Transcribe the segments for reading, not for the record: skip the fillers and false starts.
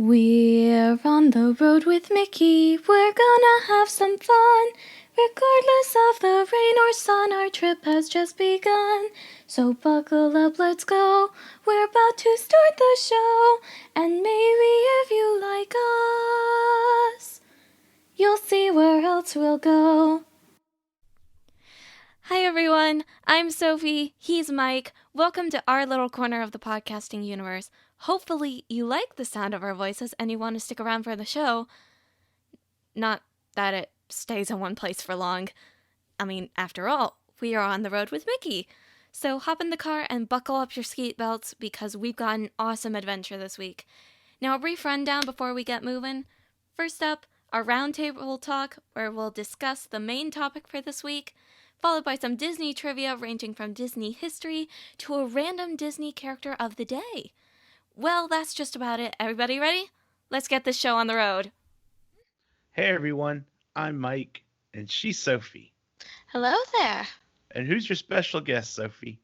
We're on the road with Mickey, we're gonna have some fun. Regardless of the rain or sun, our trip has just begun. So buckle up, let's go, we're about to start the show. And maybe if you like us, you'll see where else we'll go. Hi everyone, I'm Sophie, he's Mike. Welcome to our little corner of the podcasting universe. Hopefully you like the sound of our voices and you want to stick around for the show. Not that it stays in one place for long. I mean, after all, we are on the road with Mickey. So hop in the car and buckle up your seat belts because we've got an awesome adventure this week. Now a brief rundown before we get moving. First up, our roundtable talk where we'll discuss the main topic for this week, followed by some Disney trivia ranging from Disney history to a random Disney character of the day. Well, that's just about it. Everybody ready? Let's get this show on the road. Hey everyone, I'm Mike, and she's Sophie. Hello there. And who's your special guest, Sophie?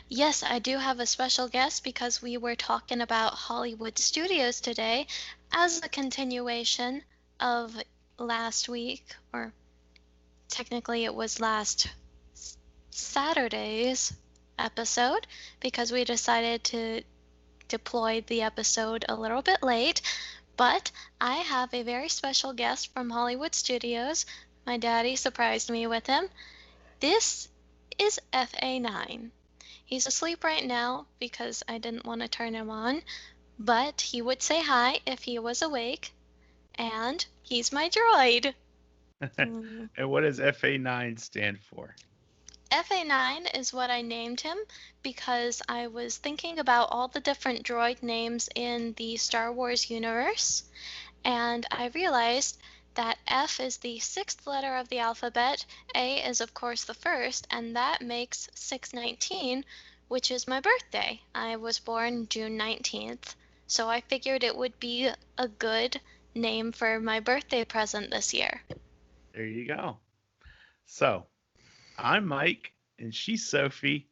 Yes, I do have a special guest because we were talking about Hollywood Studios today as a continuation of last week, or technically it was last Saturday's episode because we decided to deploy the episode a little bit late. But I have a very special guest from Hollywood Studios. My daddy surprised me with him. This is FA9. He's asleep right now because I didn't want to turn him on, but he would say hi if he was awake, and he's my droid. And what does FA9 stand for? FA9 is what I named him because I was thinking about all the different droid names in the Star Wars universe, and I realized that F is the sixth letter of the alphabet, A is of course the first, and that makes 619, which is my birthday. I was born June 19th, so I figured it would be a good name for my birthday present this year. There you go. So, I'm Mike, and she's Sophie,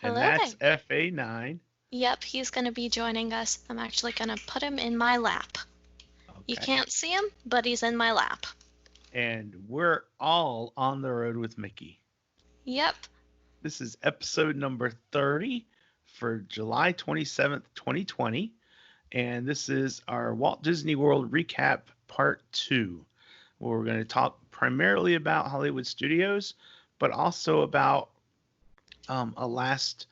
and Hello that's there. FA9. Yep, he's going to be joining us. I'm actually going to put him in my lap. You Okay. can't see him, but he's in my lap. And we're all on the road with Mickey. Yep. This is episode number 30 for July 27th, 2020. And this is our Walt Disney World Recap Part 2, where we're going to talk primarily about Hollywood Studios, but also about a last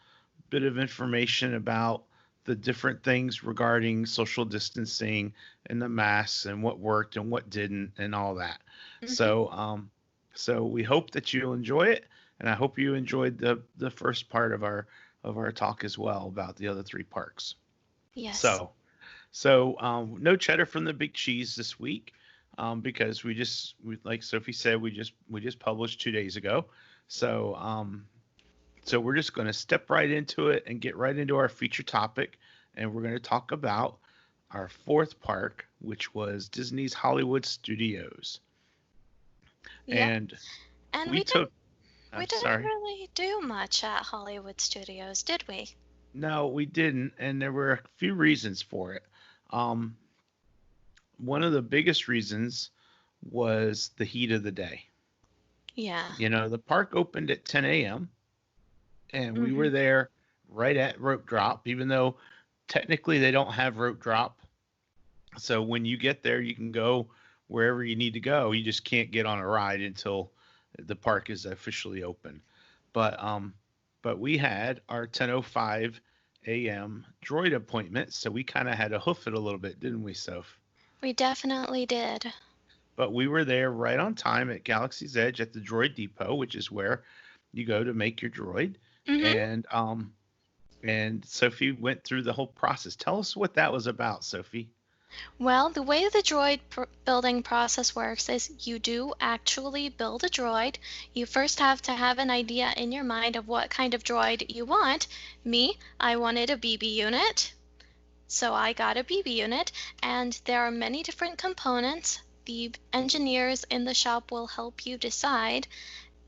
bit of information about the different things regarding social distancing and the masks and what worked and what didn't and all that. Mm-hmm. So we hope that you'll enjoy it, and I hope you enjoyed the first part of our talk as well about the other three parks. Yes. So no cheddar from the big cheese this week, because like Sophie said, we just published 2 days ago. So we're just going to step right into it and get right into our feature topic, and we're going to talk about our fourth park, which was Disney's Hollywood Studios. Yep. And And we we took. didn't Sorry. really do much at Hollywood Studios, did we? No, we didn't, and there were a few reasons for it. Um, One of the biggest reasons was the heat of the day. Yeah. You know, the park opened at 10 a.m. and we Mm-hmm. were there right at rope drop, even though technically they don't have rope drop. So when you get there, you can go wherever you need to go. You just can't get on a ride until the park is officially open. But we had our 10:05 a.m. droid appointment, so we kind of had to hoof it a little bit, didn't we, Soph? We definitely did. But we were there right on time at Galaxy's Edge at the Droid Depot, which is where you go to make your droid. Mm-hmm. And Sophie went through the whole process. Tell us what that was about, Sophie. Well, the way the droid building process works is you do actually build a droid. You first have to have an idea in your mind of what kind of droid you want. Me, I wanted a BB unit. So I got a BB unit, and there are many different components. The engineers in the shop will help you decide,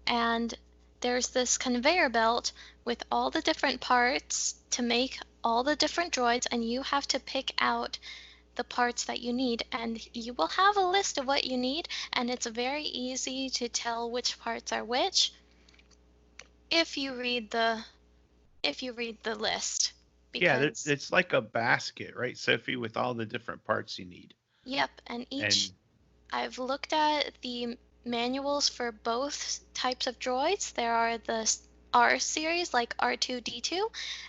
and there's this conveyor belt with all the different parts to make all the different droids, and you have to pick out the parts that you need, and you will have a list of what you need, and it's very easy to tell which parts are which if you read the list. Yeah, Because it's like a basket, right, Sophie, with all the different parts you need. yep, and each And I've looked at the manuals for both types of droids. There are the R series like R2D2,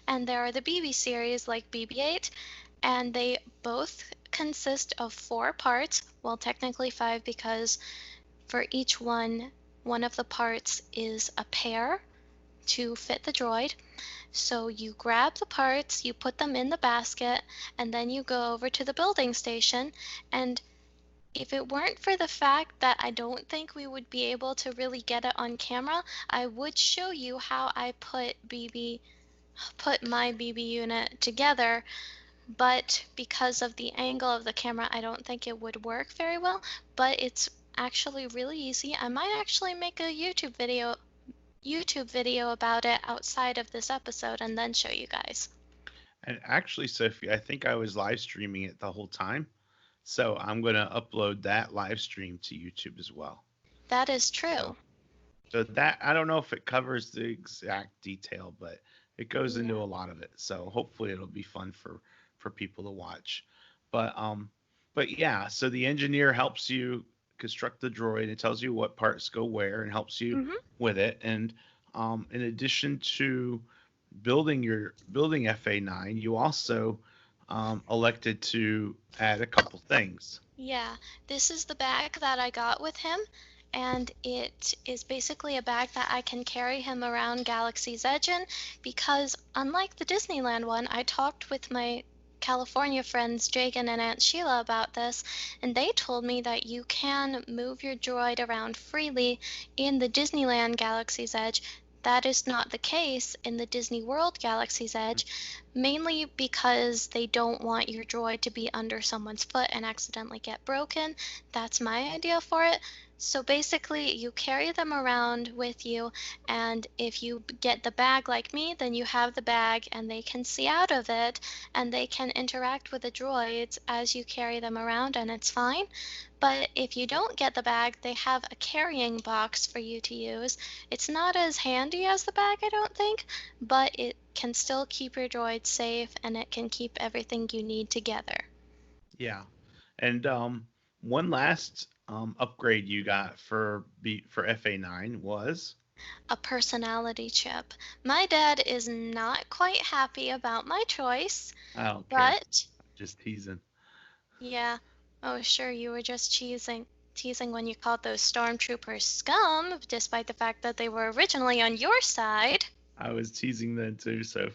and there are the BB series like BB-8, and they both consist of 4 parts, well, technically 5 because for each one of the parts is a pair to fit the droid. So you grab the parts, you put them in the basket, and then you go over to the building station. And if it weren't for the fact that I don't think we would be able to really get it on camera, I would show you how I put my BB unit together, but because of the angle of the camera, I don't think it would work very well, but it's actually really easy. I might actually make a YouTube video about it outside of this episode and then show you guys. actually, Sophie, I think I was live streaming it the whole time. So I'm going to upload that live stream to YouTube as well. That is So true. so that I don't know if it covers the exact detail, but it goes into Yeah. a lot of it. So hopefully it'll be fun for people to watch. But but yeah, so the engineer helps you construct the droid. It tells you what parts go where and helps you Hmm. with it. And in addition to building FA9, you also elected to add a couple things. Yeah, this is the bag that I got with him, and it is basically a bag that I can carry him around Galaxy's Edge in because, unlike the Disneyland one, I talked with my California friends Jagan and Aunt Sheila about this, and they told me that you can move your droid around freely in the Disneyland Galaxy's Edge. That is not the case in the Disney World Galaxy's Edge, mainly because they don't want your droid to be under someone's foot and accidentally get broken. That's my idea for it. So basically, you carry them around with you, and if you get the bag like me, then you have the bag and they can see out of it and they can interact with the droids as you carry them around, and it's fine. But if you don't get the bag, they have a carrying box for you to use. It's not as handy as the bag, I don't think, but it can still keep your droid safe and it can keep everything you need together. Yeah. And one last upgrade you got for FA9 was A personality chip. My dad is not quite happy about my choice, I don't care. but Just teasing. yeah. Oh, sure, you were just teasing when you called those stormtroopers scum, despite the fact that they were originally on your side. I was teasing then too, so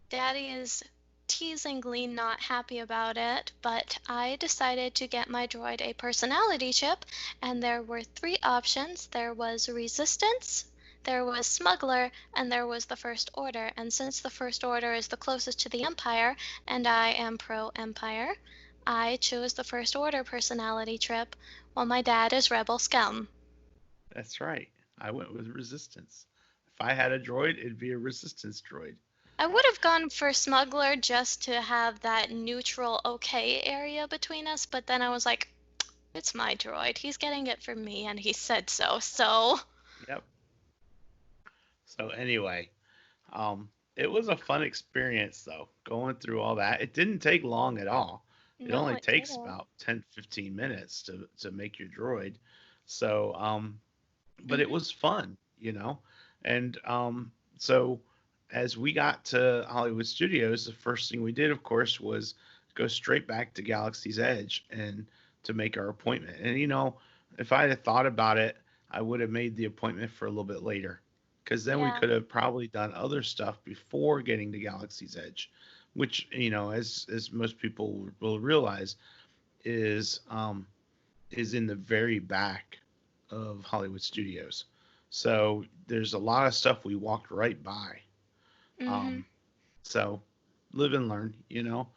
Daddy is teasingly not happy about it, but I decided to get my droid a personality chip, and there were 3 options. There was Resistance, there was Smuggler, and there was the First Order. And since the First Order is the closest to the Empire, and I am pro-Empire, I chose the First Order personality chip, while my dad is Rebel Scum. that's right. I went with resistance. If I had a droid, it'd be a resistance droid. I would have gone for Smuggler just to have that neutral okay area between us, but then I was like, it's my droid. He's getting it from me, and he said so. So, Yep. So anyway, it was a fun experience though, going through all that. It didn't take long at all. It no, only it takes didn't. about 10-15 minutes to make your droid. So but it Hmm. was fun, you know. And so as we got to Hollywood Studios, the first thing we did, of course, was go straight back to Galaxy's Edge and to make our appointment. And you know, if I had thought about it, I would have made the appointment for a little bit later, because then we Yeah. could have probably done other stuff before getting to Galaxy's Edge, which you know, as most people will realize, is is in the very back of Hollywood Studios. So there's a lot of stuff we walked right by. Hmm. Um, so live and learn, you know.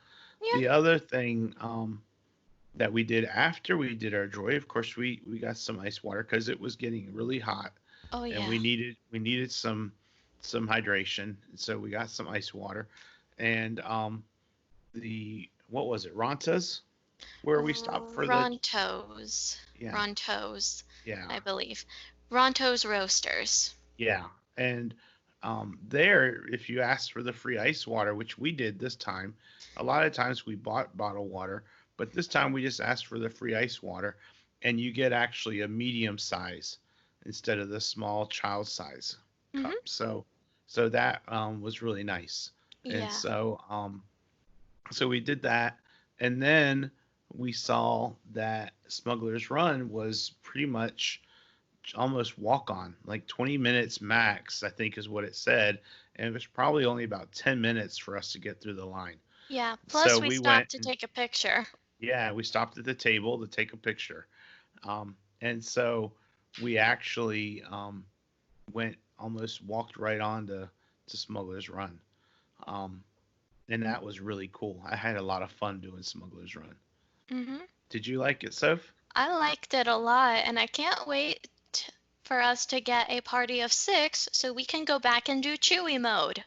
Yeah. The other thing that we did after we did our joy, of course, we got some ice water because it was getting really hot, Oh, and yeah. we needed some hydration. So we got some ice water, and what was it, Rontas, where we stopped for the Ronto's. yeah Ronto's, yeah I believe. Ronto's Roasters. yeah, and there, if you asked for the free ice water, which we did this time, a lot of times we bought bottled water, but this time we just asked for the free ice water, and you get actually a medium size instead of the small child size cup. Hmm. So that was really nice, and Yeah. so we did that, and then we saw that Smuggler's Run was pretty much almost walk on, like 20 minutes max, I think is what it said. And it was probably only about 10 minutes for us to get through the line. Yeah. So Plus, we we went stopped to and, take a picture. yeah, we stopped at the table to take a picture. And so we actually went almost walked right on to Smuggler's Run. Um, and that was really cool. I had a lot of fun doing Smuggler's Run. Hmm. Did you like it, Soph? I liked it a lot, and I can't wait for us to get a party of 6 so we can go back and do Chewy mode.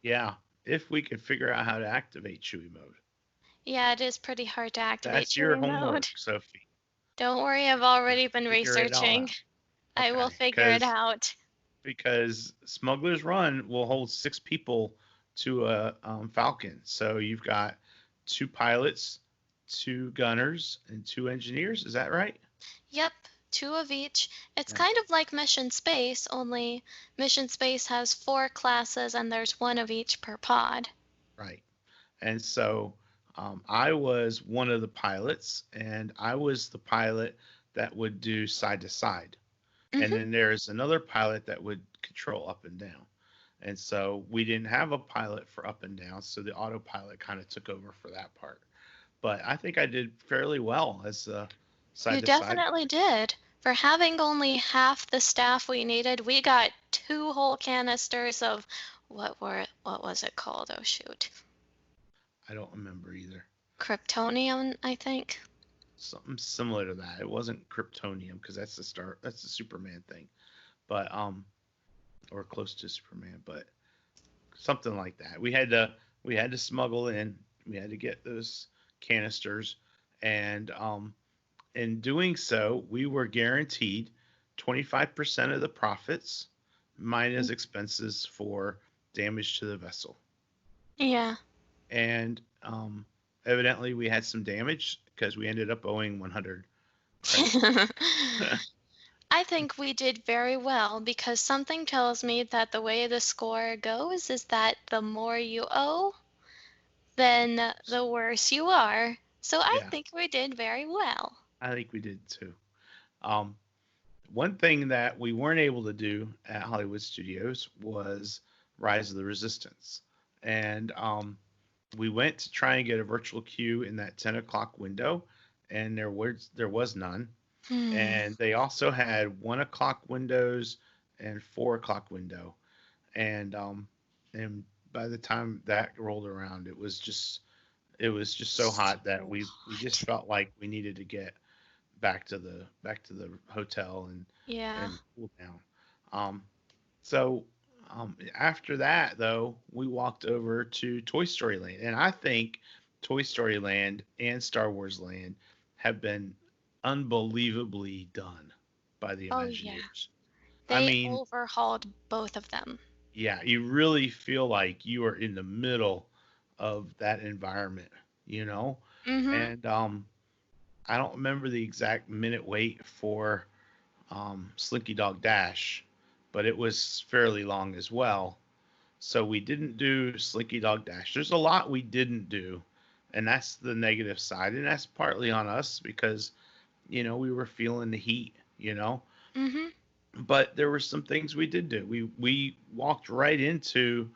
Yeah, if we could figure out how to activate Chewy mode. Yeah, it is pretty hard to activate That's your Chewy mode. homework, Sophie. Don't worry, I've already Just been figure it all researching. out. I will Okay, figure it out. because Smuggler's Run will hold 6 people to a Falcon. So you've got 2 pilots, 2 gunners, and 2 engineers. Is that right? Yep, 2 of each. It's Yeah, kind of like Mission Space, only Mission Space has 4 classes and there's 1 of each per pod. right. And so I was one of the pilots, and I was the pilot that would do side to side. And Hmm. then there's another pilot that would control up and down. And so we didn't have a pilot for up and down, so the autopilot kind of took over for that part. But I think I did fairly well as a You side to side. definitely did. For having only half the staff we needed, we got 2 whole canisters of what was it called? Oh shoot. I don't remember either. Kryptonium, I think. Something similar to that. It wasn't Kryptonium because that's the Superman thing, but or close to Superman, but something like that. We had to smuggle in. We had to get those canisters, and in doing so, we were guaranteed 25% of the profits minus expenses for damage to the vessel. Yeah. And evidently, we had some damage because we ended up owing 100 credits. I think we did very well because something tells me that the way the score goes is that the more you owe, then the worse you are. So I Yeah, think we did very well. I think we did too. Um, One thing that we weren't able to do at Hollywood Studios was Rise of the Resistance. And we went to try and get a virtual queue in that 10 o'clock window, and there was none. Hmm. And they also had 1 o'clock windows and 4 o'clock window. And by the time that rolled around, it was just so hot that So we just hot. felt like we needed to get back to the hotel Yeah. and cool down. Um, so after that, though, we walked over to Toy Story Land, and I think Toy Story Land and Star Wars Land have been unbelievably done by the Oh, yeah. Imagineers. I They mean, overhauled both of them. yeah, you really feel like you are in the middle of that environment, you know? Mm-hmm. And I don't remember the exact minute wait for Slinky Dog Dash, but it was fairly long as well. So we didn't do Slinky Dog Dash. There's a lot we didn't do, and that's the negative side, and that's partly on us because we were feeling the heat, you know. Mm-hmm. But there were some things we did do. We walked right into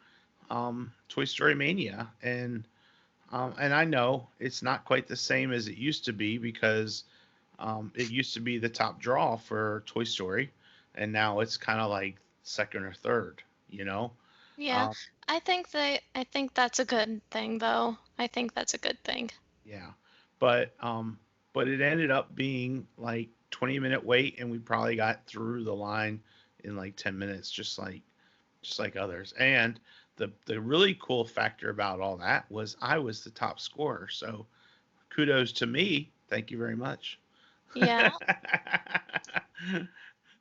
Toy Story Mania, and I know it's not quite the same as it used to be because it used to be the top draw for Toy Story, and now it's kind of like second or third, you know? Yeah. Um, I think that's a good thing though. I think that's a good thing. yeah, but it ended up being like 20-minute wait, and we probably got through the line in like 10 minutes, just like others. And the really cool factor about all that was I was the top scorer. So kudos to me. Thank you very much. Yeah.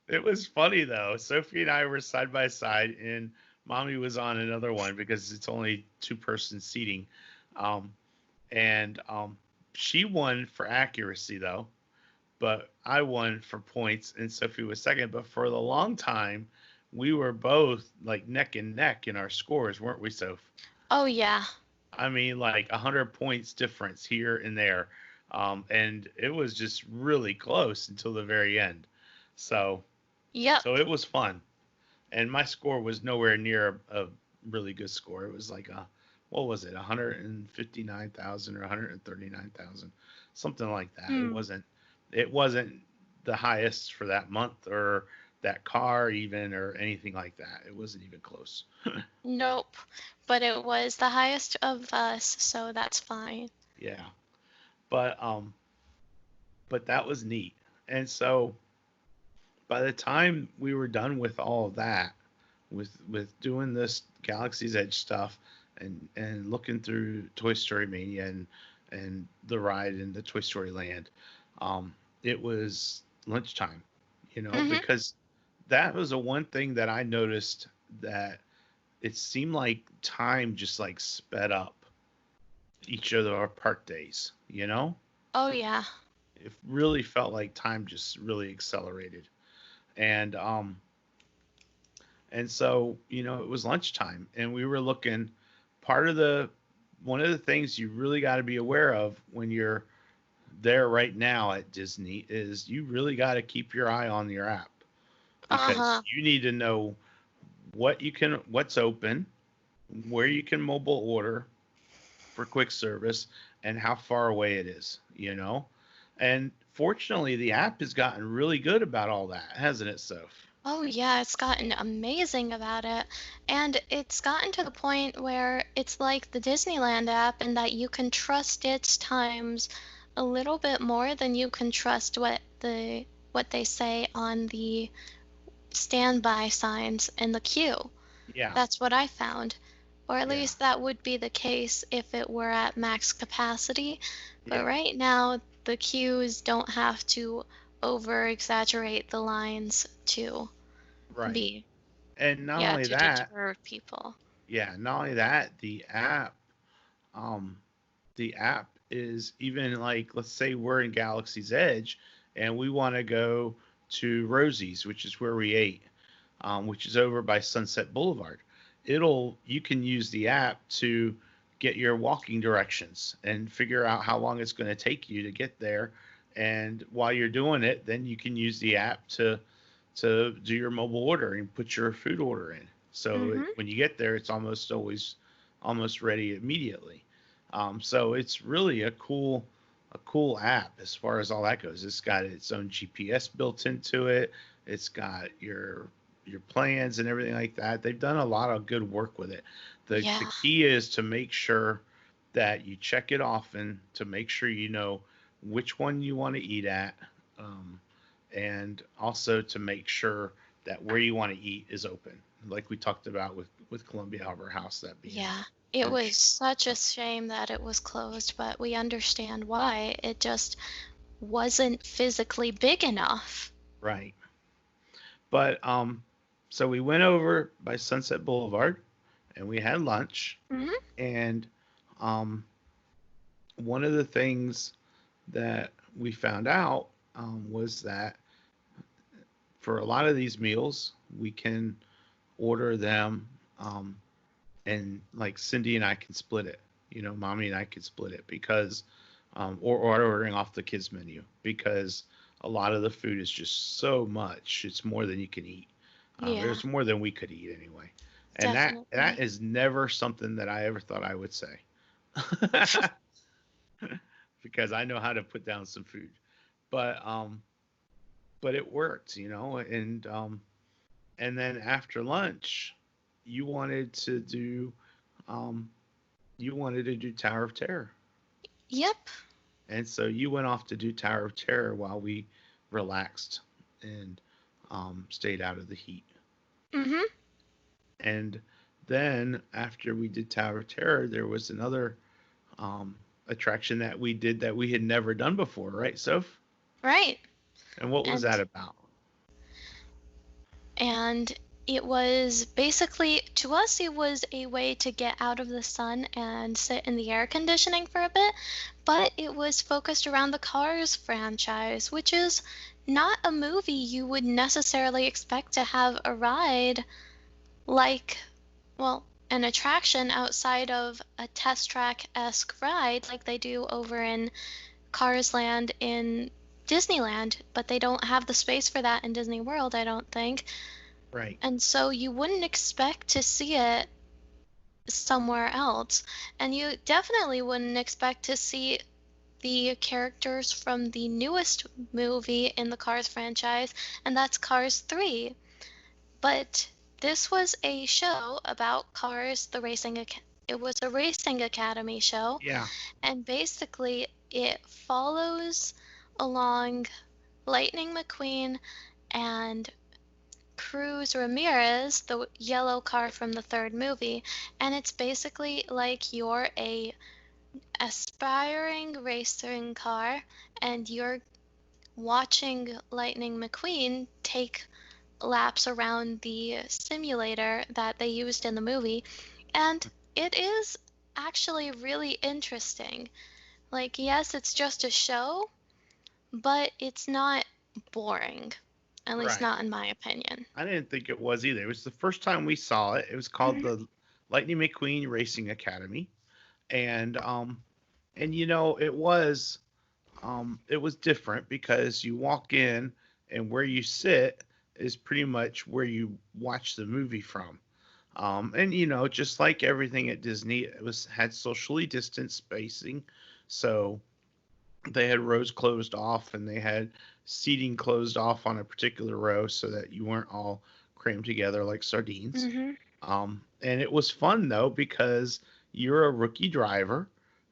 It was funny though. Sophie and I were side by side, and Mommy was on another one because it's only two-person seating. Um, and she won for accuracy though, but I won for points, and Sophie was second. But for the long time, we were both like neck and neck in our scores, weren't we, Soph? Oh, yeah. I mean, like 100 points difference here and there, and it was just really close until the very end. So, Yep. so it was fun, and my score was nowhere near a really good score. It was like what was it, 159,000 or 139,000, something like that. It Hmm. wasn't, it wasn't the highest for that month or that car even or anything like that. It wasn't even close. Nope. But it was the highest of us, so that's fine. Yeah, but but that was neat. And so by the time we were done with all of that, with doing this Galaxy's Edge stuff and looking through Toy Story Mania and the ride in the Toy Story Land, um, it was lunchtime, Mm-hmm. because that was the one thing that I noticed, that it seemed like time just like sped up each of our park days, Oh, yeah. it really felt like time just really accelerated. And so, it was lunchtime and we were looking. Part of the One of the things you really got to be aware of when you're there right now at Disney is you really got to keep your eye on your app, because Uh-huh. you need to know what's open, where you can mobile order for quick service, and how far away it is. And fortunately, the app has gotten really good about all that, hasn't it, Soph? Oh, yeah, it's gotten amazing about it. And it's gotten to the point where it's like the Disneyland app in that you can trust its times a little bit more than you can trust what they say on the standby signs in the queue. Yeah, That's what I found. Or at yeah, least that would be the case if it were at max capacity. But yeah, right now, the queues don't have to over exaggerate the lines to right. be, And not yeah, only to that, deter people. yeah, not only that, um, the app is even like, let's say we're in Galaxy's Edge and we want to go to Rosie's, which is where we ate, which is over by Sunset Boulevard. You can use the app to get your walking directions and figure out how long it's going to take you to get there. And while you're doing it, then you can use the app to do your mobile order and put your food order in. So Mm-hmm. when you get there, it's almost always almost ready immediately. So it's really a cool app as far as all that goes. It's got its own GPS built into it. It's got your plans and everything like that. They've done a lot of good work with it. The Yeah. key is to make sure that you check it often to make sure you know which one you want to eat at, um, and also to make sure that where you want to eat is open, like we talked about with Columbia Harbor House, that being Yeah. It was lunch. such a shame that it was closed, but we understand why. It just wasn't physically big enough. Right. But so we went over by Sunset Boulevard and we had lunch. Hmm. And um, one of the things that we found out was that for a lot of these meals, we can order them, um, and like Cindy and I can split it. Mommy and I can split it because, or ordering off the kids menu, because a lot of the food is just so much. It's more than you can eat. Yeah, There's more than we could eat anyway, and that definitely. is never something that I ever thought I would say, because I know how to put down some food, but but it worked, and then after lunch, you wanted to do um, Tower of Terror. Yep. And so you went off to do Tower of Terror while we relaxed and stayed out of the heat. Hmm. And Then after we did Tower of Terror, there was another um, attraction that we did that we had never done before, right, Soph? Right. And what was And that about? and it was basically, to us, it was a way to get out of the sun and sit in the air conditioning for a bit, but it was focused around the Cars franchise, which is not a movie you would necessarily expect to have a ride like, well, an attraction outside of a test track-esque ride like they do over in Cars Land in Disneyland, but they don't have the space for that in Disney World, I don't think. Right, And so you wouldn't expect to see it somewhere else. And you definitely wouldn't expect to see the characters from the newest movie in the Cars franchise, and that's Cars 3. But this was a show about Cars, it was a racing academy show, yeah, and basically it follows along Lightning McQueen and Cruz Ramirez, the yellow car from the third movie, and it's basically like you're a aspiring racing car and you're watching Lightning McQueen take laps around the simulator that they used in the movie, and it is actually really interesting. Like, yes, it's just a show, but it's not boring, at least right. not in my opinion. I didn't think it was either. It was the first time we saw it. It was called Mhm. the Lightning McQueen Racing Academy, and it was different because you walk in and where you sit is pretty much where you watch the movie from. And just like everything at Disney, it was had socially distanced spacing, so they had rows closed off and they had seating closed off on a particular row so that you weren't all crammed together like sardines. Mhm. And it was fun though because you're a rookie driver,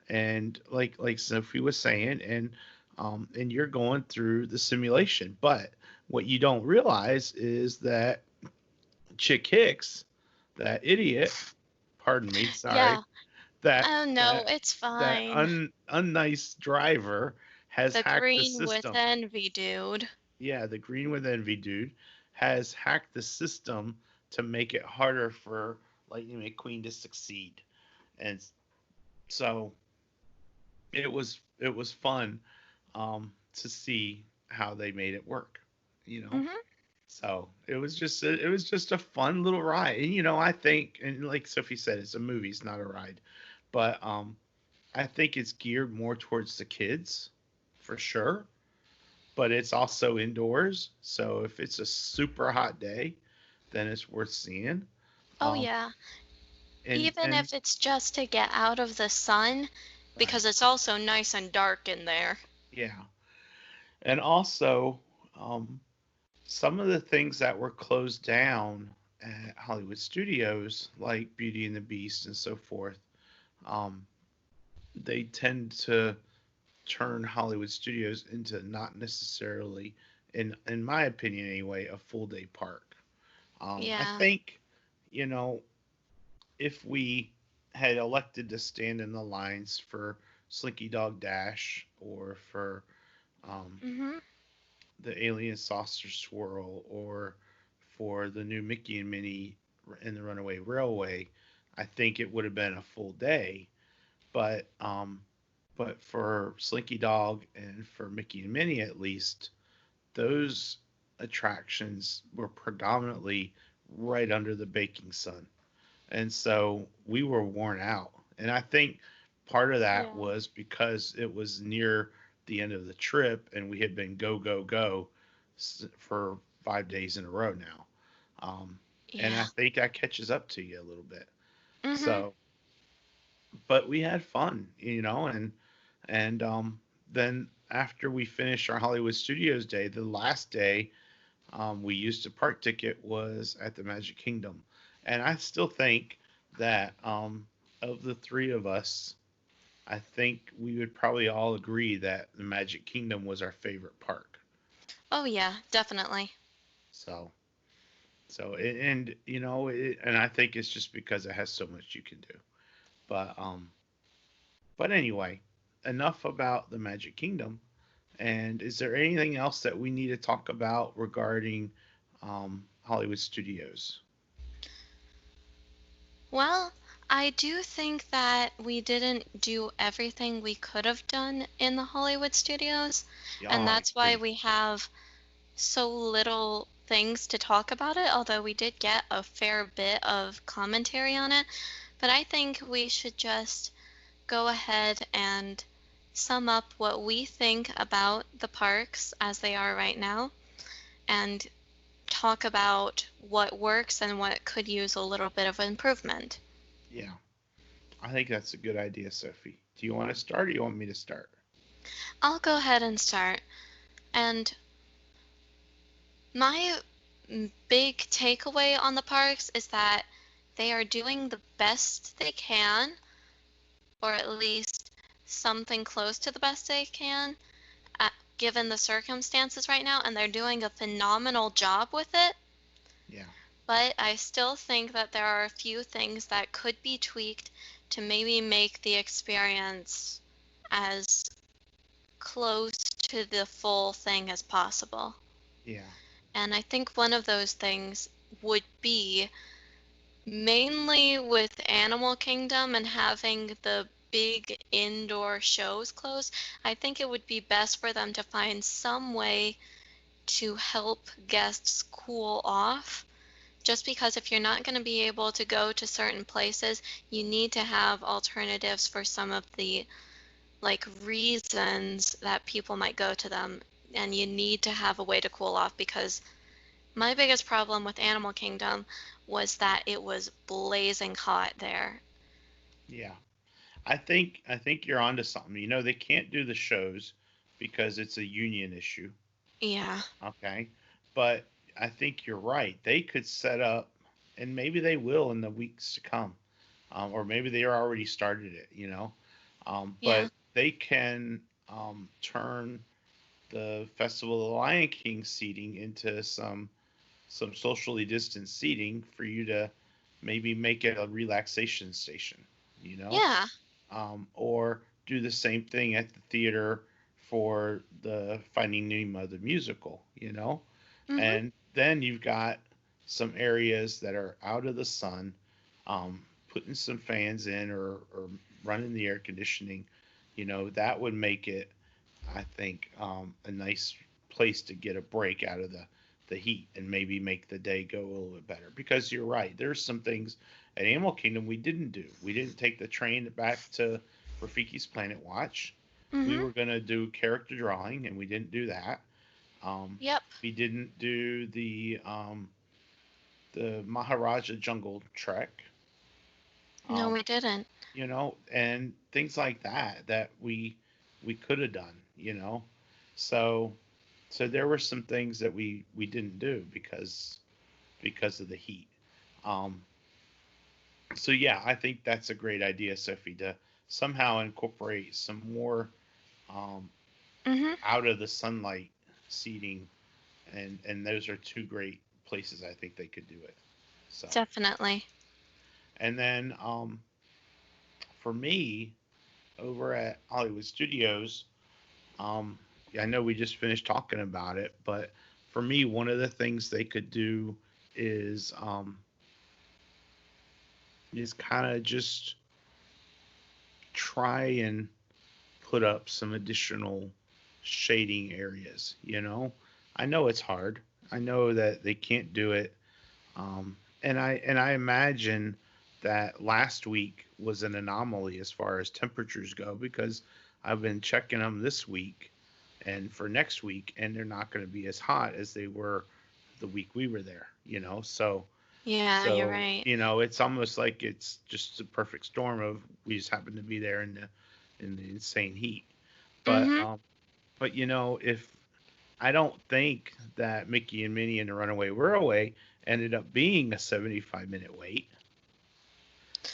and like Sophie was saying, and you're going through the simulation. But what you don't realize is that Chick Hicks, that idiot, pardon me, sorry, Yeah. that Oh no, that it's that fine. unnice driver has The hacked the green with system. envy, dude. Yeah, the Green with Envy dude has hacked the system to make it harder for Lightning McQueen to succeed. And so it was fun to see how they made it work, you know. Mhm. So it was just a fun little ride. And I think, and like Sophie said, it's a movie, it's not a ride. But I think it's geared more towards the kids for sure, but it's also indoors. So if it's a super hot day, then it's worth seeing. Oh Um, yeah. and Even if it's just to get out of the sun, right, because it's also nice and dark in there. yeah, and also some of the things that were closed down at Hollywood Studios, like Beauty and the Beast and so forth, um, they tend to turn Hollywood Studios into not necessarily, in my opinion anyway, a full day park. I Yeah. think, you know, if we had elected to stand in the lines for Slinky Dog Dash or for um, Mhm. the Alien Saucer Swirl or for the new Mickey and Minnie and the Runaway Railway, I think it would have been a full day. But for Slinky Dog and for Mickey and Minnie at least, those attractions were predominantly right under the baking sun. And so we were worn out. And I think part of that Yeah. was because it was near the end of the trip and we had been go, go, go for 5 days in a row now. Um, and I Yeah. think that catches up to you a little bit. Mhm. So, but we had fun, and then after we finished our Hollywood Studios day, the last day we used a park ticket was at the Magic Kingdom, and I still think that of the three of us, I think we would probably all agree that the Magic Kingdom was our favorite park. Oh yeah, definitely. So, So, and and I think it's just because it has so much you can do. But anyway, enough about the Magic Kingdom. And is there anything else that we need to talk about regarding Hollywood Studios? Well, I do think that we didn't do everything we could have done in the Hollywood studios, Yeah, and I that's why agree. we have so little things to talk about it, although we did get a fair bit of commentary on it. But I think we should just go ahead and sum up what we think about the parks as they are right now and talk about what works and what could use a little bit of improvement. Yeah, I think that's a good idea, Sophie. Do you want to start or you want me to start? I'll go ahead and start. And my big takeaway on the parks is that they are doing the best they can, or at least something close to the best they can, given the circumstances right now, and they're doing a phenomenal job with it. Yeah, But I still think that there are a few things that could be tweaked to maybe make the experience as close to the full thing as possible. yeah, And I think one of those things would be mainly with Animal Kingdom and having the big indoor shows closed. I think it would be best for them to find some way to help guests cool off. Just because if you're not going to be able to go to certain places, you need to have alternatives for some of the like reasons that people might go to them. And you need to have a way to cool off because my biggest problem with Animal Kingdom was that it was blazing hot there. yeah. I think you're onto something. They can't do the shows because it's a union issue. Yeah. Okay, but I think you're right. They could set up, and maybe they will in the weeks to come, or maybe they already started it. Yeah. But they can turn the Festival of the Lion King seating into some socially distanced seating for you to maybe make it a relaxation station. You know, Yeah. or do the same thing at the theater for the Finding Nemo the musical. Mhm. And then you've got some areas that are out of the sun, putting some fans in or running the air conditioning. That would make it, I think, a nice place to get a break out of the heat and maybe make the day go a little bit better. Because you're right, there's some things at Animal Kingdom we didn't do. We didn't take the train back to Rafiki's Planet Watch. We Mhm. were gonna do character drawing, and we didn't do that. Yep. We didn't do the Maharaja Jungle Trek. No, Um, we didn't. and things like that we could have done. So there were some things that we didn't do because of the heat. Um, so yeah, I think that's a great idea, Sophie, to somehow incorporate some more um, Mhm. out of the sunlight seating, and those are two great places I think they could do it. So, Definitely. and then for me, over at Hollywood Studios, um, I know we just finished talking about it, but for me, one of the things they could do is kind of just try and put up some additional shading areas. I know it's hard. I know that they can't do it. And I imagine that last week was an anomaly as far as temperatures go because I've been checking them this week and for next week, and they're not going to be as hot as they were the week we were there. So Yeah, you're so right. it's almost like it's just a perfect storm of we just happen to be there in the insane heat. But Mhm. if I don't think that Mickey and Minnie and the Runaway Railway ended up being a 75-minute wait.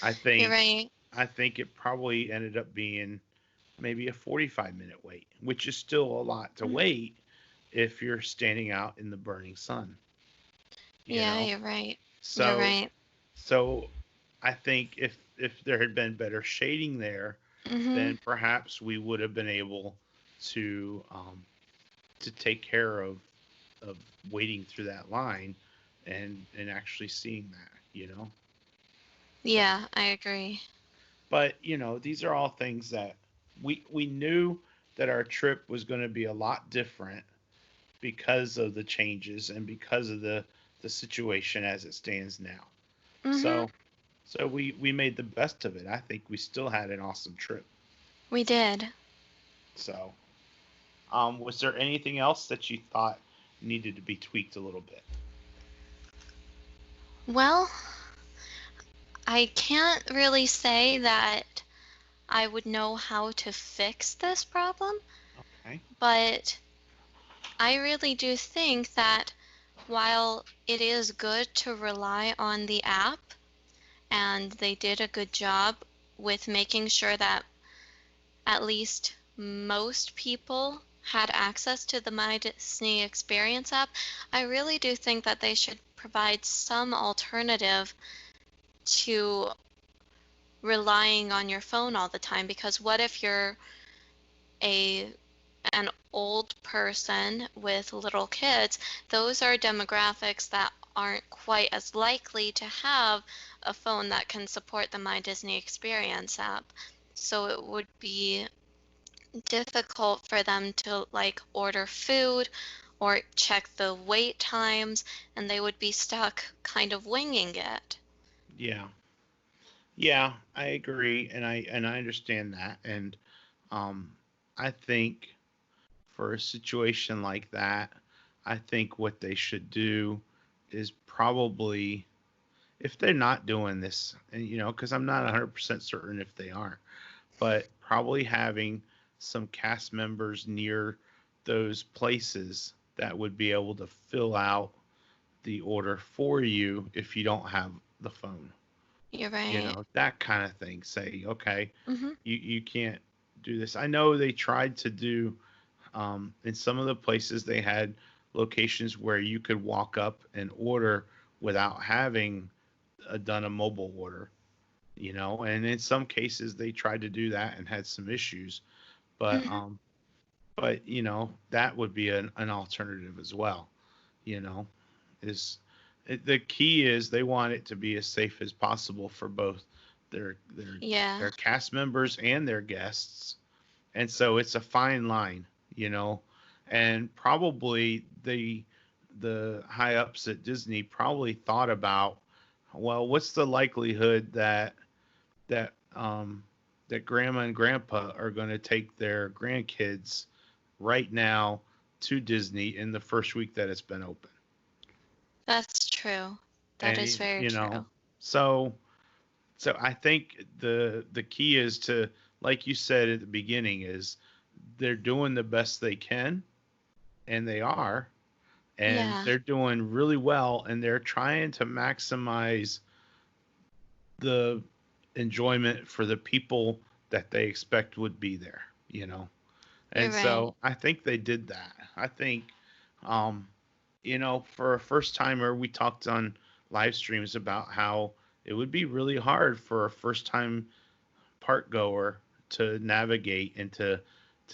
I You're think right. I think it probably ended up being maybe a 45-minute wait, which is still a lot to Mm. wait if you're standing out in the burning sun. you Yeah, know. you're right. You're So right. so I think if there had been better shading there, Mhm. then perhaps we would have been able to take care of waiting through that line and actually seeing that, you know. So, Yeah, I agree. but these are all things that we knew that our trip was going to be a lot different because of the changes and because of the situation as it stands now. Mhm. So we made the best of it. I think we still had an awesome trip. We did. So, was there anything else that you thought needed to be tweaked a little bit? Well, I can't really say that I would know how to fix this problem, Okay. but I really do think that while it is good to rely on the app, and they did a good job with making sure that at least most people had access to the My Disney Experience app, I really do think that they should provide some alternative to relying on your phone all the time, because what if you're a an old person with little kids? Those are demographics that aren't quite as likely to have a phone that can support the My Disney Experience app. So it would be difficult for them to like order food or check the wait times, and they would be stuck kind of winging it. Yeah. Yeah, I agree, and I understand that, and um, I think for a situation like that, I think what they should do is probably, if they're not doing this, and because I'm not 100% certain if they aren't, but probably having some cast members near those places that would be able to fill out the order for you if you don't have the phone. You're right. That kind of thing. Say, okay, Hmm. you can't do this. I know they tried to do in some of the places they had locations where you could walk up and order without having done a mobile order, and in some cases they tried to do that and had some issues, but Hmm. that would be an alternative as well, you know is the key is they want it to be as safe as possible for both their their Yeah. their cast members and their guests, and so it's a fine line, you know, and probably the high ups at Disney probably thought about, well, what's the likelihood that that grandma and grandpa are going to take their grandkids right now to Disney in the first week that it's been open. That's true. That is And very true. so I think the key is to, like you said at the beginning, is they're doing the best they can, and they are, and Yeah. they're doing really well, and they're trying to maximize the enjoyment for the people that they expect would be there. You're And right. so I think they did that. I think, um, for a first timer, we talked on live streams about how it would be really hard for a first time park goer to navigate and to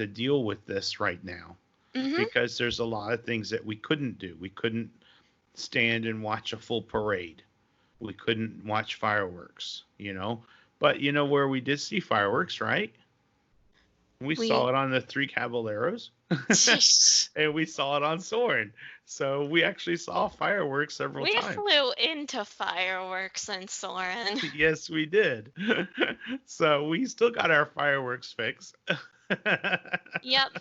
deal with this right now, Mhm. because there's a lot of things that we couldn't do. We couldn't stand and watch a full parade. We couldn't watch fireworks. But where we did see fireworks, right? We saw We it on the Three Caballeros, and we saw it on Soarin'. So we actually saw fireworks several we times. flew into fireworks in Soren. Yes, we did. So we still got our fireworks fix. Yep.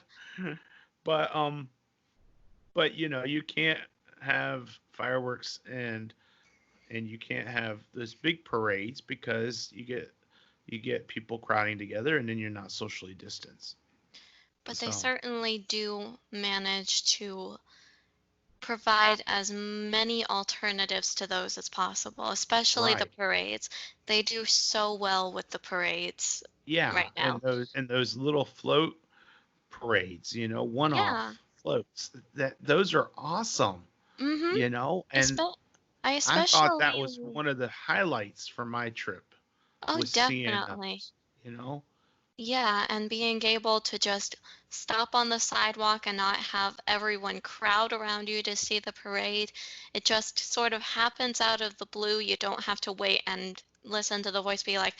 but you can't have fireworks and you can't have those big parades because you get people crowding together and then you're not socially distanced. But they So, certainly do manage to provide as many alternatives to those as possible, especially the right. parades. They do so well with the parades Yeah, right and now. those little float parades, one-off Yeah. floats. Those are awesome, Mhm. and I I thought that especially, was one of the highlights for my trip oh, was seeing definitely. you know. Yeah, and being able to just stop on the sidewalk and not have everyone crowd around you to see the parade. It just sort of happens out of the blue. You don't have to wait and listen to the voice be like,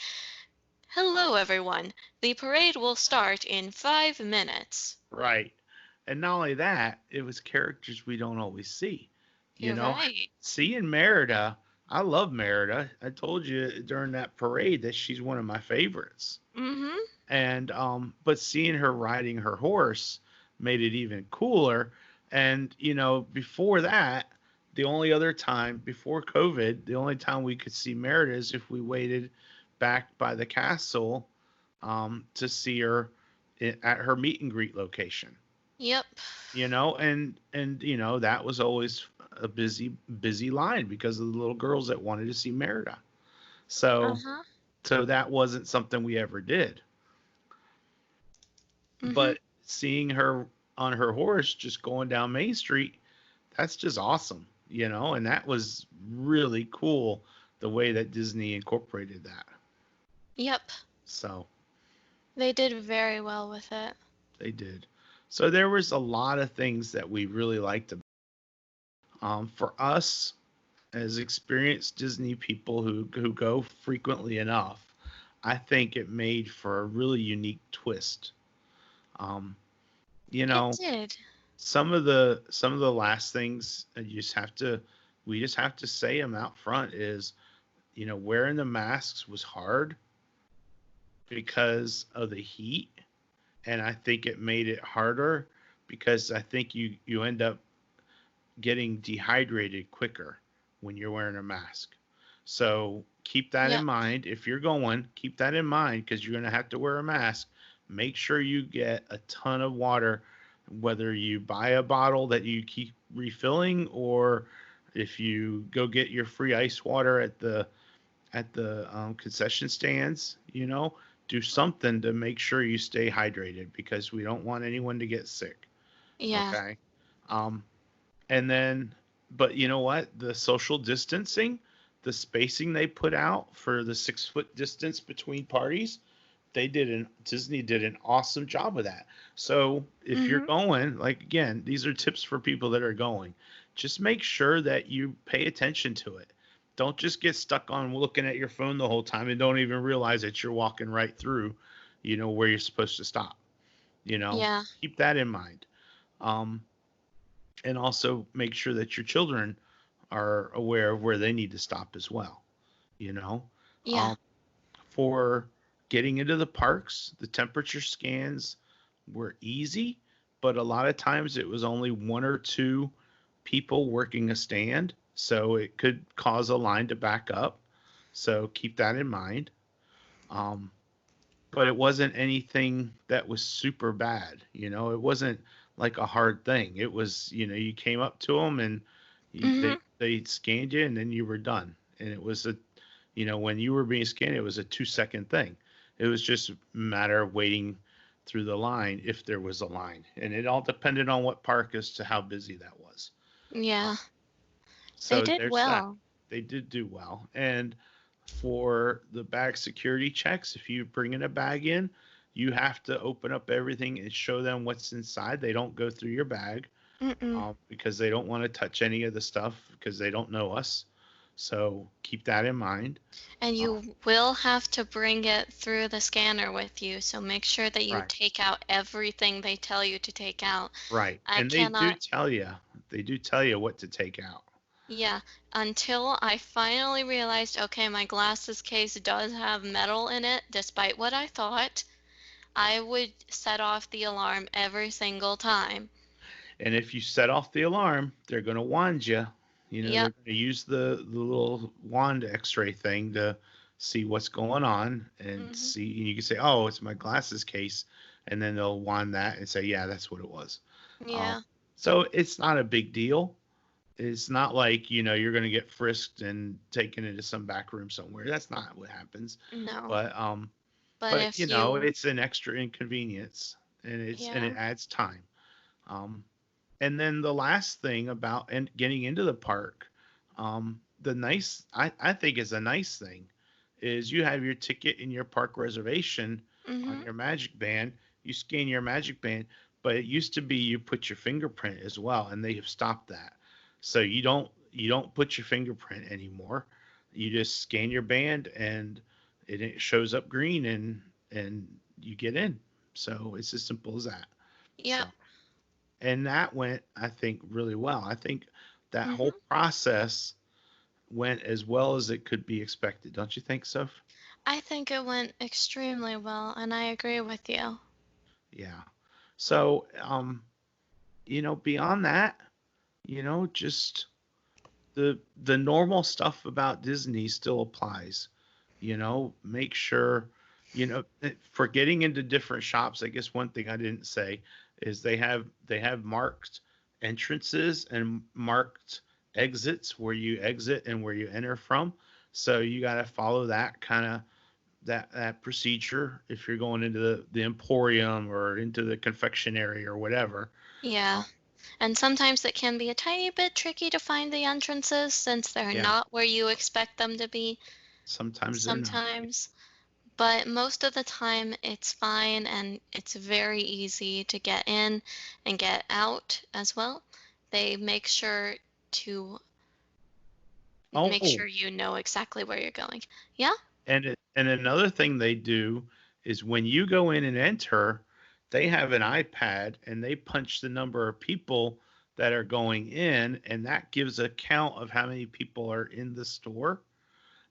"Hello, everyone. The parade will start in 5 minutes." Right. And not only that, it was characters we don't always see. You You're know, right. seeing Merida, I love Merida. I told you during that parade that she's one of my favorites. Mm-hmm. And but seeing her riding her horse made it even cooler. And before that, the only other time before COVID, the only time we could see Merida is if we waited back by the castle to see her at her meet and greet location. Yep. And that was always a busy line because of the little girls that wanted to see Merida. So Uh-huh. so that wasn't something we ever did. Mm-hmm. But seeing her on her horse just going down Main Street, that's just awesome. And that was really cool the way that Disney incorporated that. Yep. So They did very well with it. they did. So there was a lot of things that we really liked about. For us as experienced Disney people who go frequently enough, I think it made for a really unique twist. Um, you It know, did. some of the last things we just have to say them out front is wearing the masks was hard because of the heat, and I think it made it harder because I think you end up getting dehydrated quicker when you're wearing a mask. So keep that in Yep. mind. If you're going, keep that in mind because you're going to have to wear a mask. Make sure you get a ton of water, whether you buy a bottle that you keep refilling or if you go get your free ice water at the concession stands, do something to make sure you stay hydrated because we don't want anyone to get sick. Yeah. Okay. Um, and then, but you know what? The social distancing, the spacing they put out for the 6 foot distance between parties, Disney did an awesome job of that. So if you're Mm-hmm. going, like again, these are tips for people that are going. Just make sure that you pay attention to it. Don't just get stuck on looking at your phone the whole time and don't even realize that you're walking right through, where you're supposed to stop. You know, Yeah. keep that in mind. Um, and also make sure that your children are aware of where they need to stop as well. You know, Yeah. um, for getting into the parks, the temperature scans were easy, but a lot of times it was only one or two people working a stand, so it could cause a line to back up. So keep that in mind. Um, but it wasn't anything that was super bad. It wasn't like a hard thing. It was, you came up to them and Mm-hmm. they scanned you and then you were done. And it was when you were being scanned, it was a 2 second thing. It was just a matter of waiting through the line if there was a line. And it all depended on what park as to how busy that was. Uh, Yeah. They so did there's that. well. They did do well. And for the bag security checks, if you bring in a bag in, you have to open up everything and show them what's inside. They don't go through your bag Mm-mm. because they don't want to touch any of the stuff because they don't know us. So keep that in mind. And Uh, you will have to bring it through the scanner with you, so make sure that you right, take out everything they tell you to take out. right. I And they do cannot, tell you, what to take out. yeah, until I finally realized, okay, my glasses case does have metal in it, despite what I thought, I would set off the alarm every single time. And if you set off the alarm, they're going to wand you. They're Yep. going to use the little wand X-ray thing to see what's going on and Hmm. see. And you can say, "Oh, it's my glasses case," and then they'll wand that and say, "Yeah, that's what it was." Um, Yeah. so it's not a big deal. It's not like you're going to get frisked and taken into some back room somewhere. That's not what happens. No. But But if you, it's an extra inconvenience and yeah. it adds time. Um, and then the last thing about and getting into the park, the nice I think is a nice thing is you have your ticket in your park reservation on Mhm. your Magic Band. You scan your Magic Band, but it used to be you put your fingerprint as well, and they have stopped that. So you don't put your fingerprint anymore. You just scan your band, and it shows up green, and you get in. So it's as simple as that. Yep. So and that went, I think, really well. I think that whole Mhm. process went as well as it could be expected. Don't you think so? I think it went extremely well, and I agree with you. Yeah. So, beyond that, just the normal stuff about Disney still applies. Make sure, for getting into different shops, I guess one thing I didn't say is they have marked entrances and marked exits where you exit and where you enter from. So you got to follow that kind of that procedure if you're going into the emporium or into the confectionery or whatever. Yeah. Um, And sometimes it can be a tiny bit tricky to find the entrances since they're yeah, not where you expect them to be sometimes they're not. sometimes. But most of the time it's fine and it's very easy to get in and get out as well. They make Oh, sure you know exactly where you're going. Yeah? and another thing they do is when you go in and enter, they have an iPad and they punch the number of people that are going in, and that gives a count of how many people are in the store.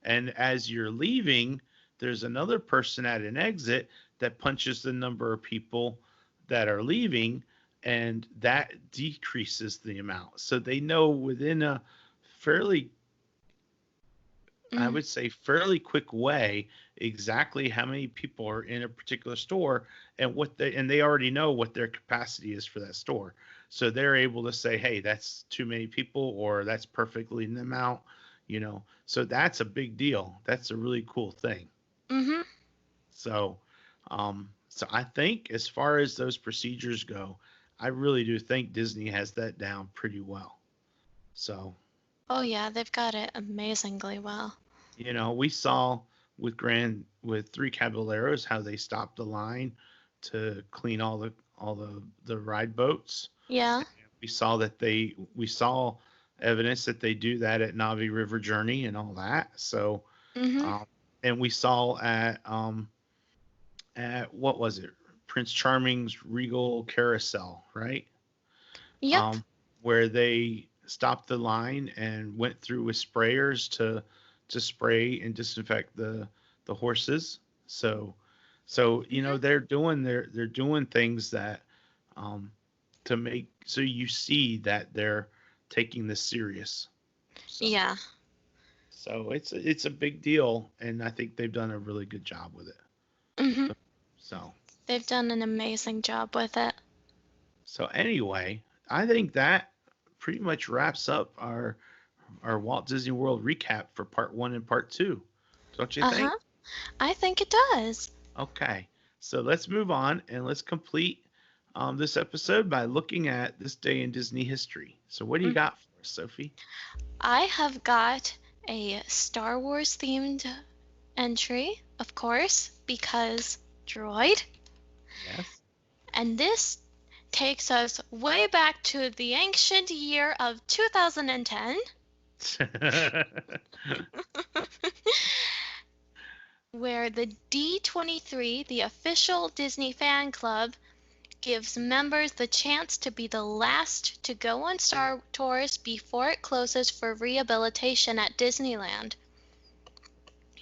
And as you're leaving, there's another person at an exit that punches the number of people that are leaving, and that decreases the amount. So they know within a fairly, I Mm, would say, fairly quick way exactly how many people are in a particular store and they already know what their capacity is for that store. So they're able to say, hey, that's too many people or that's perfectly in the amount. So that's a big deal. That's a really cool thing. mhm. So I think as far as those procedures go, I really do think Disney has that down pretty well. So Oh yeah, they've got it amazingly well. we saw with Three Caballeros how they stopped the line to clean all the ride boats. Yeah. We saw evidence that they do that at Navi River Journey and all that. So, Mhm. um, and we saw at what was it, Prince Charming's Regal Carousel, right? Yep. um, where they stopped the line and went through with sprayers to spray and disinfect the horses. So Mhm. they're doing things that um, to make so you see that they're taking this serious. So Yeah. so it's a big deal, and I think they've done a really good job with it. Mhm. So so They've done an amazing job with it. so anyway, I think that pretty much wraps up our Walt Disney World recap for part one and part two. Don't you think? Uh-huh. I think it does. Okay. So let's move on and let's complete this episode by looking at this day in Disney history. So, what do you Mm. got for us, Sophie? I have got a Star Wars themed entry, of course, because droid. Yes. And this takes us way back to the ancient year of 2010, where the D23, the official Disney fan club, gives members the chance to be the last to go on Star Tours before it closes for rehabilitation at Disneyland.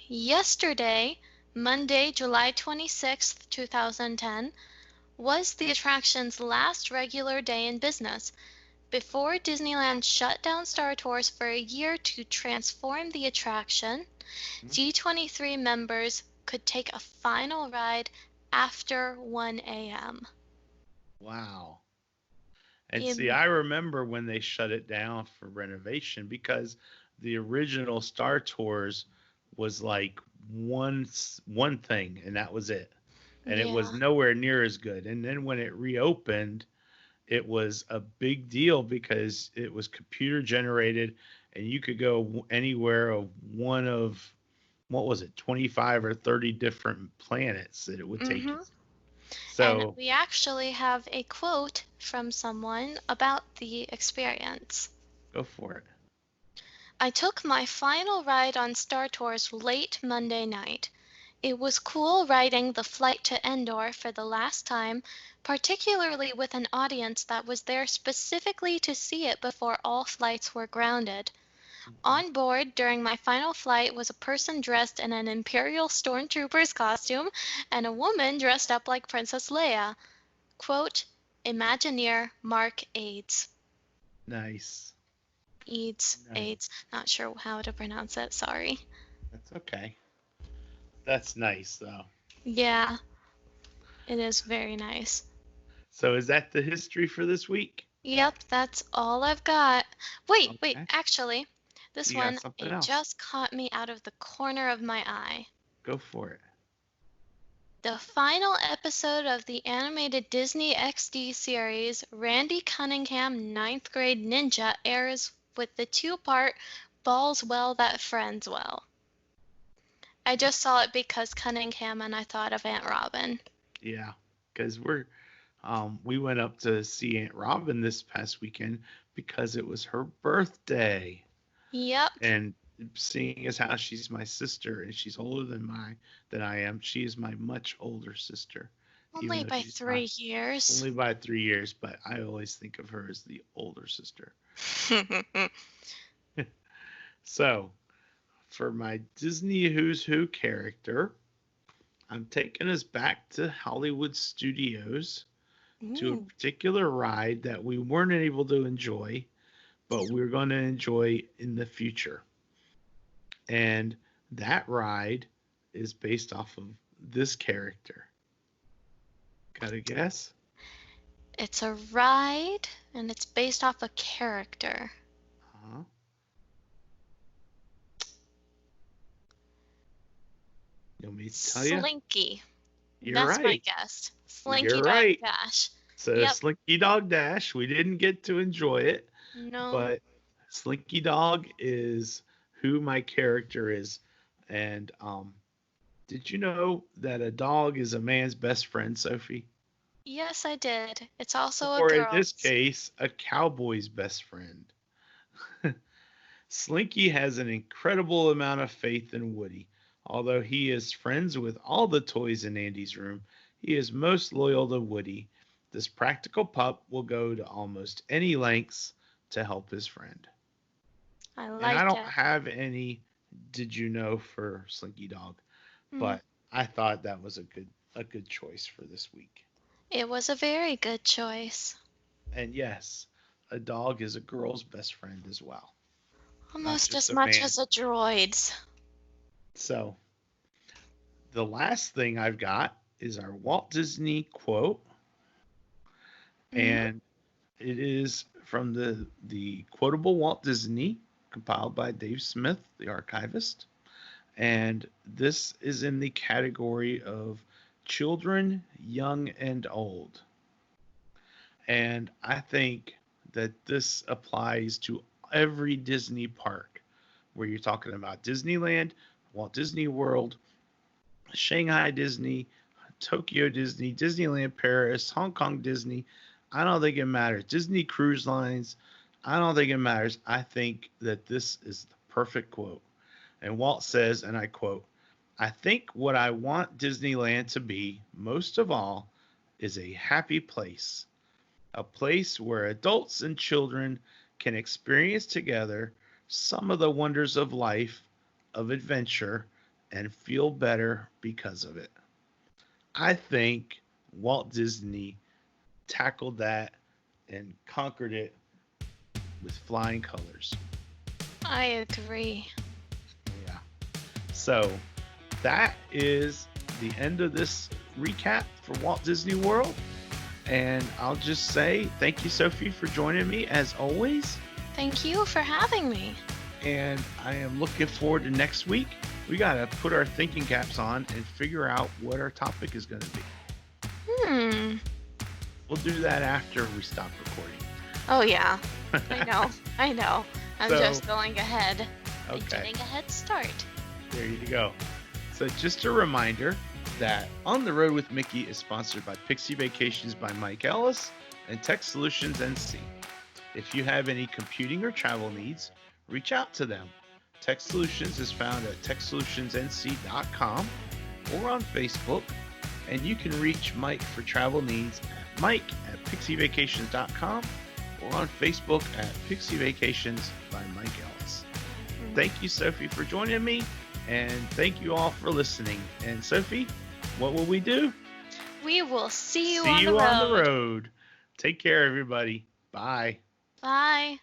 Yesterday, Monday, July 26th, 2010, was the attraction's last regular day in business before Disneyland shut down Star Tours for a year to transform the attraction. D23 members could take a final ride after 1 a.m. Wow. And see, In, I remember when they shut it down for renovation because the original Star Tours was like one thing and that was it. And it was yeah, nowhere near as good. And then when it reopened, it was a big deal because it was computer generated, and you could go anywhere of one of, what was it, 25 or 30 different planets that it would take you. Mm-hmm. And So we actually have a quote from someone about the experience. go for it. I took my final ride on Star Tours late Monday night. It was cool riding the flight to Endor for the last time, particularly with an audience that was there specifically to see it before all flights were grounded. Mhm. On board during my final flight was a person dressed in an Imperial Stormtrooper's costume and a woman dressed up like Princess Leia. Quote, Imagineer Mark Aids. Nice. Aids. Nice. Not sure how to pronounce it, sorry. That's okay. That's nice though. Yeah, it is very nice. So is that the history for this week? Yep, that's all I've got. Wait, Okay. actually, this You got one, something it else? just caught me out of the corner of my eye. Go for it. The final episode of the animated Disney XD series, Randy Cunningham Ninth Grade Ninja, airs with the two-part Balls Well That Friends Well. I just saw it because Cunningham and I thought of Aunt Robin. Yeah, because we went up to see Aunt Robin this past weekend because it was her birthday. Yep, And seeing as how she's my sister and she's older than I am, she is my much older sister, even only though by she's my 3 years. only by 3 years, but I always think of her as the older sister. So for my Disney Who's Who character, I'm taking us back to Hollywood Studios to a Ooh. particular ride that we weren't able to enjoy, but we're going to enjoy in the future. And that ride is based off of this character. Got a guess? It's a ride, and it's based off a character. Uh-huh. You want me to tell you? Slinky. You're That's my right. guess. You're Slinky Dog right. Dash. So Yep. Slinky Dog Dash, we didn't get to enjoy it, No. but Slinky Dog is who my character is. And did you know that a dog is a man's best friend, Sophie? Yes, I did. It's also a Or in this girl's. case, a cowboy's best friend. Slinky has an incredible amount of faith in Woody. Although he is friends with all the toys in Andy's room, he is most loyal to Woody. This practical pup will go to almost any lengths to help his friend. I And I like don't it. have any did you know for Slinky Dog, Mm, but I thought that was a good choice for this week. it was a very good choice. And yes, a dog is a girl's best friend as well, not Almost just as a much man. as a droid's. So the last thing I've got is our Walt Disney quote, Mm-hmm. and it is from the quotable Walt Disney, compiled by Dave Smith, the archivist, and this is in the category of children, young, and old. And I think that this applies to every Disney park, where you're talking about Disneyland, Walt Disney World, Shanghai Disney, Tokyo Disney, Disneyland Paris, Hong Kong Disney. I don't think it matters. Disney Cruise Lines. I don't think it matters. I think that this is the perfect quote. And Walt says, and I quote, I think what I want Disneyland to be, most of all, is a happy place. A place where adults and children can experience together some of the wonders of life, of adventure, and feel better because of it. I think Walt Disney tackled that and conquered it with flying colors. I agree. Yeah. So that is the end of this recap for Walt Disney World. And I'll just say thank you, Sophie, for joining me as always. Thank you for having me. And I am looking forward to next week. We got to put our thinking caps on and figure out what our topic is going to be. Hmm. we'll do that after we stop recording. Oh, yeah. I know. I'm So- just going ahead. Okay. Getting a head start. There you go. So just a reminder that On the Road with Mickey is sponsored by Pixie Vacations by Mike Ellis and Tech Solutions NC. If you have any computing or travel needs, reach out to them. Tech Solutions is found at techsolutionsnc.com or on Facebook, and you can reach Mike for travel needs at mike@pixievacations.com or on Facebook at Pixie Vacations by Mike Ellis. Thank you, Sophie, for joining me, and thank you all for listening. And Sophie, what will we do? We will see you See on you the road. on the road. Take care, everybody. Bye. Bye.